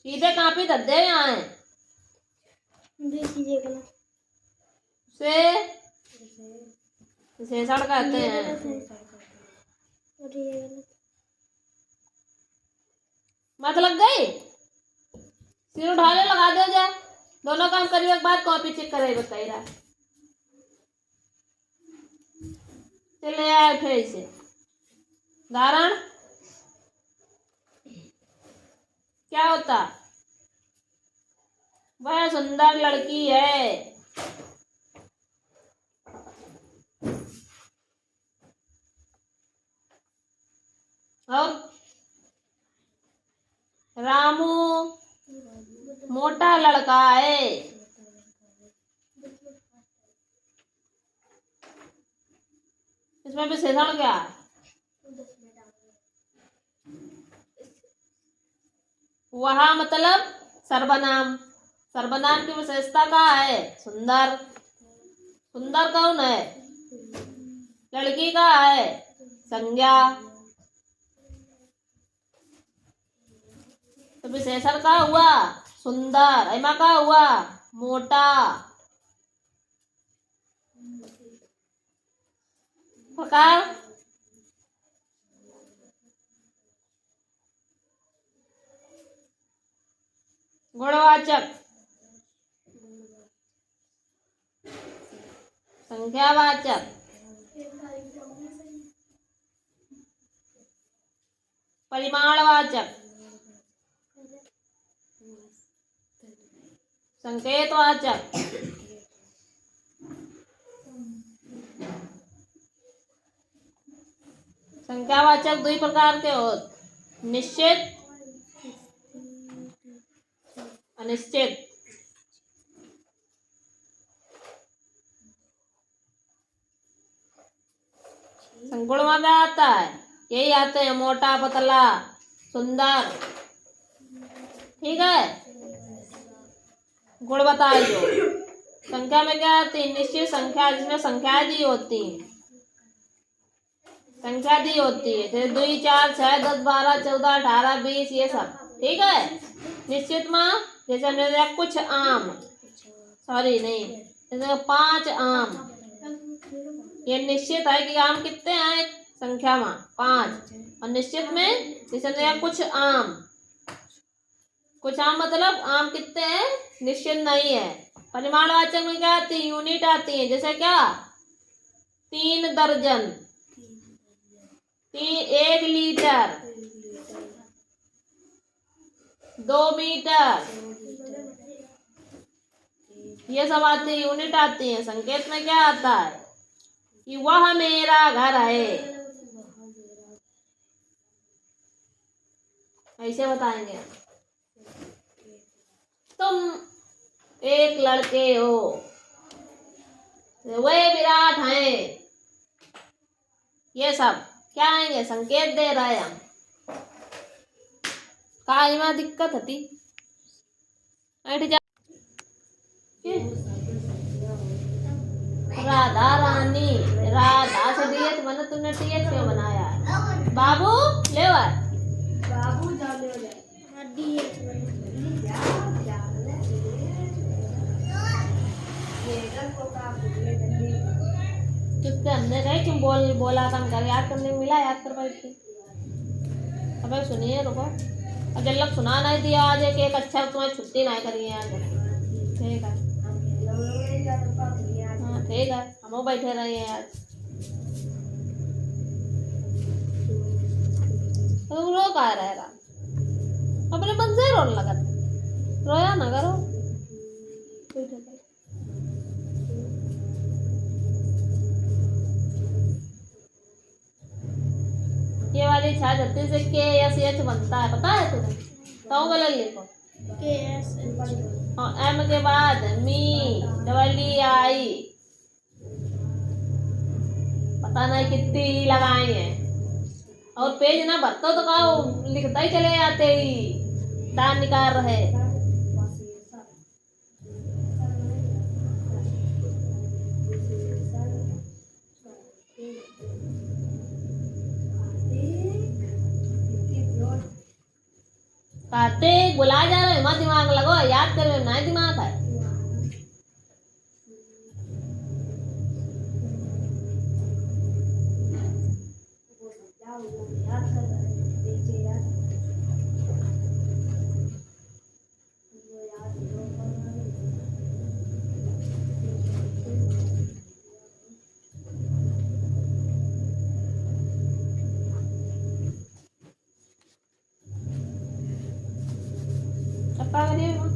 सीधे कापी धद्दे यहाँ है से विशेषण कहते हैं मत लग गई सिर उठा ले लगा दो जा दोनों काम करिए एक बार कॉपी चेक करे बताई रहा चले आए फिर से उदाहरण क्या होता वह सुंदर लड़की है और रामू मोटा लड़का है इसमें विशेषण क्या है वह मतलब सर्वनाम सर्वनाम की विशेषता क्या है सुंदर सुंदर कौन है लड़की का है संज्ञा तो विशेषण का हुआ सुंदर एमा का हुआ मोटा प्रकार गुणवाचक संख्यावाचक परिमाणवाचक, संकेतवाचक, संख्यावाचक दो प्रकार के होत, निश्चित, अनिश्चित। संगुण में क्या आता है? यही आते हैं, मोटा, पतला, सुंदर। ठीक है, गुण बताए जो। संख्या में क्या आती है? निश्चित संख्या, जिसमें संख्याएं दी होती हैं, संख्या दी होती है, जैसे 2, 4, 6, 10, 12, 14, 18, 20, ये सब। ठीक है। निश्चित में जैसे हमने दिया कुछ आम, सॉरी नहीं, जैसे 5 आम, ये निश्चित है कि आम कितने हैं संख्या में? 5। और निश्चित में जैसे हमने दिया कुछ आम, कुछ आम मतलब आम कितने हैं? निश्चित नहीं है। परिमाणवाचक में क्या आती है? यूनिट आती है, जैसे क्या? 3 दर्जन, 1 लीटर, 2 मीटर, ये सब आती है, यूनिट आती है। संकेत में क्या आता है? कि वह मेरा घर है, ऐसे बताएंगे। तुम एक लड़के हो, वे विराट हैं, ये सब क्या आएंगे? संकेत दे रहे हैं हम। काय में दिक्कत थी? राधा रानी, राधा से डीएच बना, तुमने टीएच क्यों बनाया? बाबू ले बाबू जा ले डीएच तुझसे हमने कहे क्यों बोला था, कर याद करने मिला, याद कर बैठ के। अब सुनिए, रुको। अब जब लग सुना नहीं दिया आज एक अच्छा, तुम्हारी छुट्टी नहीं करिए आज। ठीक है, हाँ ठीक है, हम बैठे रहे हैं आज। तो रो कहा रहेगा? अपने मन से रोने लगा, रोया ना करो। ये वाली छा छत्तीस से के एस एच बनता है, पता है तुम्हें? तो गलत लिखो, के एस एच, और एम के बाद मी, डबल ई आई, पता नहीं कितनी लगाई है। और पेज ना भरतो तो कहो, लिखता ही चले जाते ही, दान निकाल रहे। कार्तिक बुला जा रहे, मत दिमाग लगो, याद करो, ना दिमाग है। apa dia mah?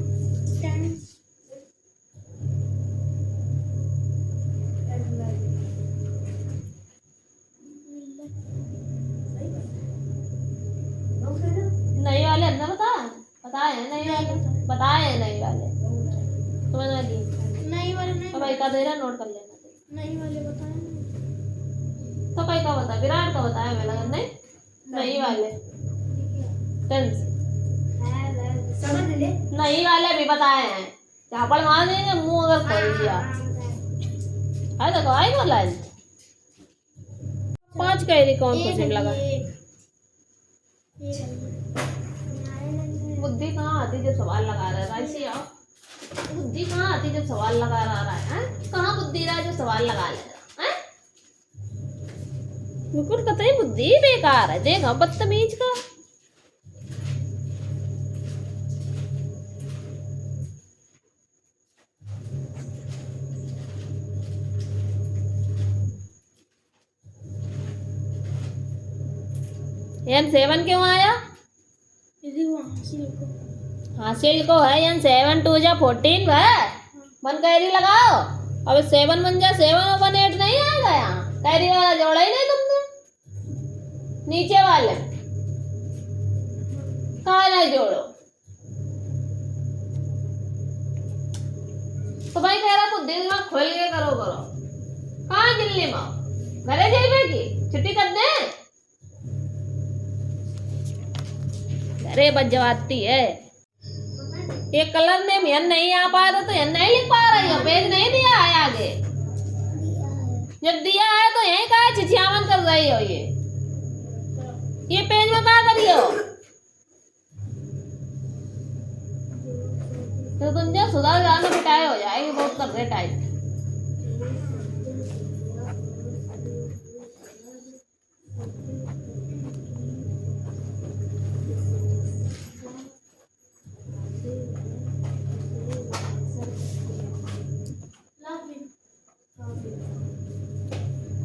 नहीं वाले अंदर बताए हैं, नहीं वाले बताए हैं, नहीं वाले तुम्हें ना दी, नहीं वाले नहीं, तो भाई का दे रहा, नोट कर लेना। नहीं वाले बताए तो कई का बता, विराट का बताया मैं लगा, नहीं नहीं वाले टेंस समझ ले, नहीं वाले भी बताए हैं। चापड़ मार देंगे मुंह अगर खोल दिया है। देखो आई बोला 5 कैरी कौन सा लगा? बुद्धि कहाँ आती जब सवाल लगा रहा है? ऐसे आओ, बुद्धि कहाँ आती जब सवाल लगा रहा है? कहाँ बुद्धि रहा है जो सवाल लगा ले रहा है? बिल्कुल कतई बुद्धि बेकार है, देखो बदतमीज का। एन 7 क्यों आया? हासिल को है। एन 7 2 जा 14 है। 1 कैरी लगाओ। अब 7 1 जा 7 और 1 8 नहीं आएगा यहाँ। कैरी वाला जोड़ा ही नहीं तुमने। नीचे वाले कहाँ नहीं जोड़ो। तो भाई कह रहा कुछ दिन में खोल के करो। कहाँ दिल्ली में घरे जाइए की छुट्टी कर दे। अरे बजवाती है। ये कलर नेम यन नहीं आ पाया था तो यन नहीं लिख पा रही हो। पेज नहीं दिया है आगे। जब दिया है तो यही कहा चिचियावन कर रही हो। ये पेज में कहा करी हो। तो तुम जो सुधार जाने पिटाई हो जाएगी बहुत कर रहे टाइप।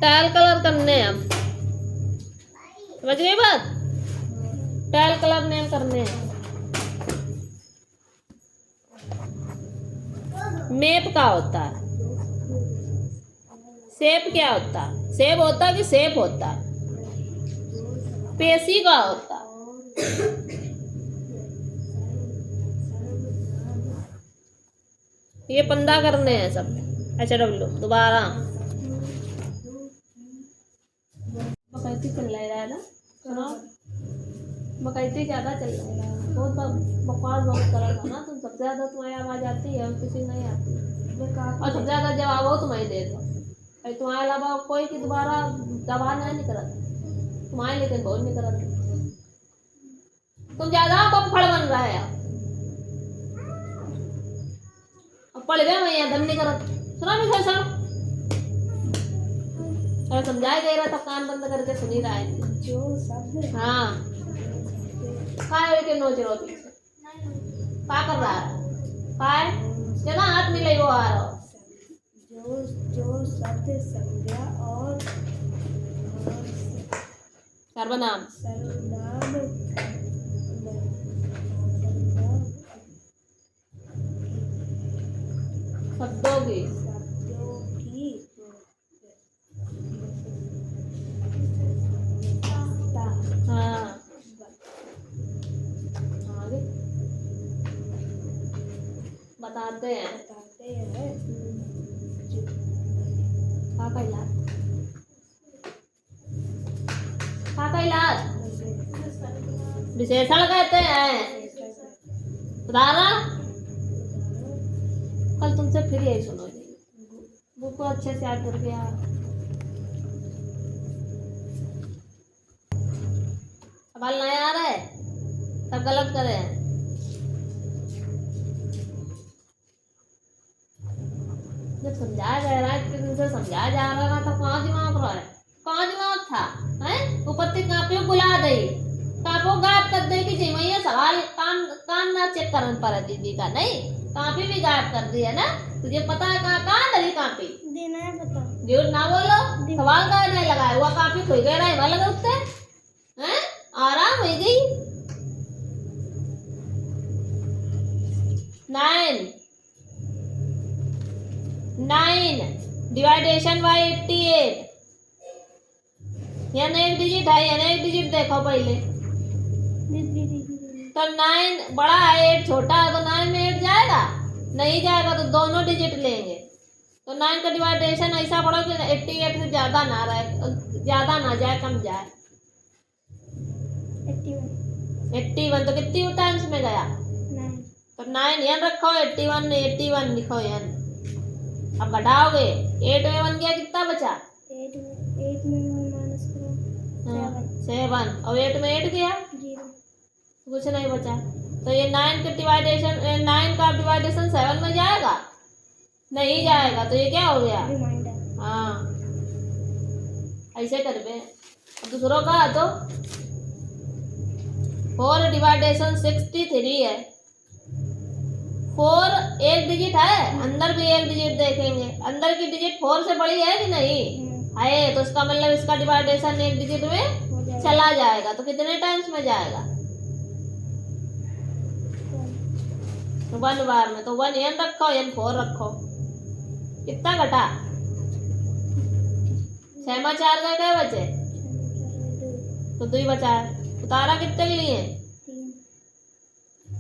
टाइल कलर करने हैं हम। समझ गई बात? टाइल कलर नेम करने हैं। मेप का होता है। सेप क्या होता है? सेप होता है कि सेप होता है? पेशी का होता है। ये पंदा करने हैं सब। HW दोबारा बकैती चल रहा है ना। सुनो बकैती ज्यादा चल रहा है। बहुत बकवास बहुत तरह का ना। तुम सबसे ज्यादा तुम्हारी आवाज आती है और किसी नहीं आती। और सबसे ज्यादा जवाब हो तुम्हारी देता। तुम्हारे अलावा कोई की दोबारा दबा नहीं करता तुम्हारे, लेकिन बहुत नहीं करता। तुम ज्यादा बफड़ बन रहा है। अब पढ़ गए मैं यहाँ दम नहीं करत। सुना भी सर अरे समझाया गया था कान बंद करके सुनी रहा है। जो शब्द हाँ काय के नोच रहो पीछे क्या कर रहा है? काय चला हाथ मिले वो आ रहा। जो शब्द संज्ञा और सर्वनाम शब्दों की बताते हैं का इलाज विशेषण कहते हैं। उदाहरण कल तुमसे फिर यही सुनो बुक को अच्छे से याद करके यार। सवाल नहीं आ रहा है सब गलत करे हैं। जब समझाया जा रहा है कि तुमसे समझाया जा रहा ना तो कहाँ दिमाग रहा है? कहाँ दिमाग था? हैं ऊपर से कापियों बुला दे कापियों गायब कर दे कि जी मैं सवाल काम ना चेक करना पड़ा दीदी का। नहीं कापी भी गायब कर दी है ना। तुझे पता है कहाँ डरी कापी देना है पता। झूठ ना बोलो। सवाल का नहीं लगाया हुआ कापी खोई गया रहा है लगा उससे हैं आराम हो गई। 9 डिवाइडेशन बाय 88। यहाँ एक डिजिट है यहाँ एक डिजिट देखो पहले। तो 9 बड़ा है 8 छोटा है तो 9 में 8 जाएगा नहीं जाएगा तो दोनों डिजिट लेंगे। तो 9 का डिवाइडेशन ऐसा पड़ो कि 88 से ज्यादा ना रहे, ज्यादा ना जाए कम जाए। 81 तो कितनी टाइम्स में गया? 9। तो 9 यहाँ रखो 81 में 81 लिखो यहाँ। अब घटाओगे 8 में 1 गया कितना बचा? 8 में 1 माइनस करो 7 और 8 में 8 गया 0 कुछ नहीं बचा। तो ये 9 का डिवाइडेशन 7 में जाएगा नहीं जाएगा तो ये क्या हो गया? रिमाइंडर। हाँ ऐसे करबे। अब दूसरों का तो 4 डिवाइडेशन 63 है। 4 एक डिजिट है अंदर भी एक डिजिट देखेंगे। अंदर की डिजिट 4 से बड़ी है कि नहीं? है तो इसका मतलब इसका डिवाइडेशन एक डिजिट में हो जाएगा चला जाएगा। तो कितने टाइम्स में जाएगा? 1 बार में। तो 1 n रखो, n 4 रखो। कितना घटा? 6 में 4 का क्या बचे? तो 2 बचा है। उतारा कितने के लिए? 3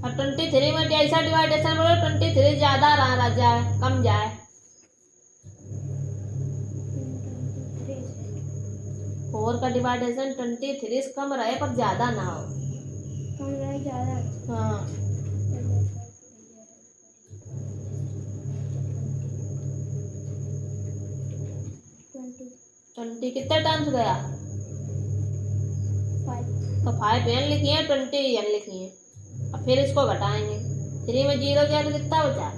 और 23 में ऐसा डिवाइडेशन बोलो 23 ज्यादा रह जाए कम जाए। 4 का डिवाइडेशन 23 से कम रहे पर ज्यादा ना हो। कम रहे ज़्यादा। हाँ 20 कितने टाइम्स गया? 5 तो 5 n लिखिए, 20 n लिखिए। अब फिर इसको घटाएंगे। 3 में 0 गया तो कितना बचा?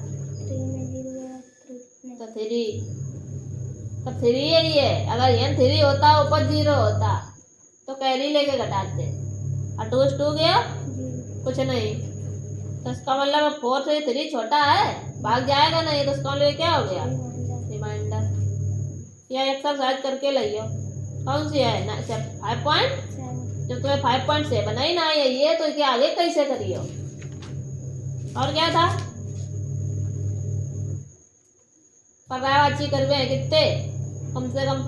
3 में 0 गया 3 तो 3। तो 3 यही है। अगर n 3 होता ऊपर 0 होता तो कैरी लेके घटाते। और 2 से 2 गया 0 कुछ नहीं। तो इसका मतलब 4 से 3 छोटा है, भाग जाएगा नहीं। तो इसका मतलब क्या हो गया? रिमाइंडर। या एक्सरसाइज करके लाइयो। कौन सी है ना? 5 पॉइंट। 7 जब तुम्हें 5.7 ही ना आई ये तो इसके आगे कैसे करियो? और क्या था? पर्यायवाची करवे हैं कितने? कम से कम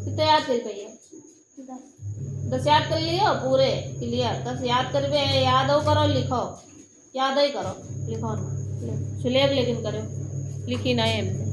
कितने याद कर पाइए? 10 10 याद कर लियो पूरे क्लियर। 10 याद करवे हैं, याद हो करो लिखो, याद ही करो लिखो ना। सुलेख लेकिन करो, लिखी नहीं हमने।